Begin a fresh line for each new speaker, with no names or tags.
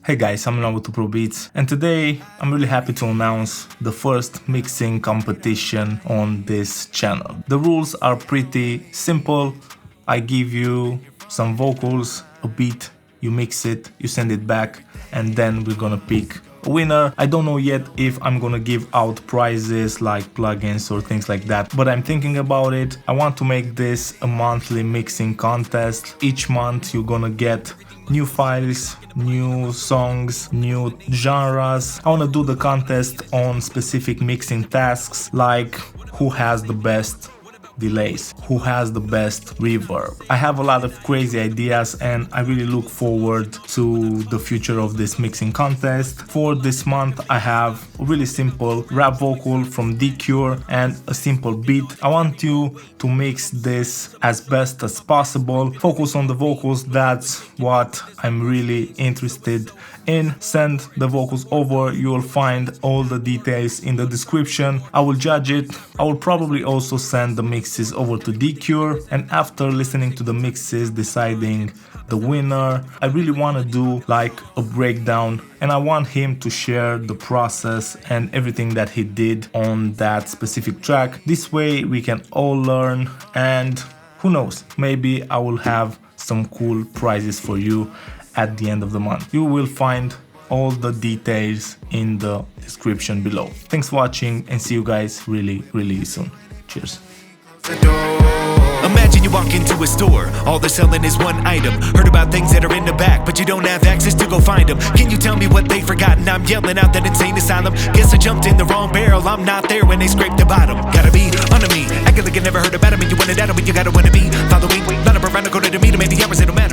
Hey guys, I'm Naruto Pro Beats, and today I'm really happy to announce the first mixing competition on this channel. The rules are pretty simple. I give you some vocals, a beat, you mix it, you send it back, and then we're gonna pick a winner. I don't know yet if I'm gonna give out prizes like plugins or things like that, but I'm thinking about it. I want to make this a monthly mixing contest. Each month you're gonna get new files, new songs, new genres. I want to do the contest on specific mixing tasks like who has the best delays, who has the best reverb. I have a lot of crazy ideas and I really look forward to the future of this mixing contest. For this month I have a really simple rap vocal from D-Cure and a simple beat. I want you to mix this as best as possible. Focus on the vocals, that's what I'm really interested in. Send the vocals over, you will find all the details in the description. I will judge it. I will probably also send the mixes over to D-Cure, and after listening to the mixes, deciding the winner, I really want to do like a breakdown, and I want him to share the process and everything that he did on that specific track. This way we can all learn, and who knows, maybe I will have some cool prizes for you at the end of the month. You will find all the details in the description below. Thanks for watching and see you guys really soon. Cheers.
Imagine you walk into a store, all they're selling is one item. Heard about things that are in the back, but you don't have access to go find them. Can you tell me what they've forgotten? I'm yelling out that insane asylum. Guess I jumped in the wrong barrel, I'm not there when they scrape the bottom. Gotta be under me, acting like I never heard about him, and you want it out of me, you gotta wanna be. Follow me, line up around the corner to meet him, and the hours it'll matter.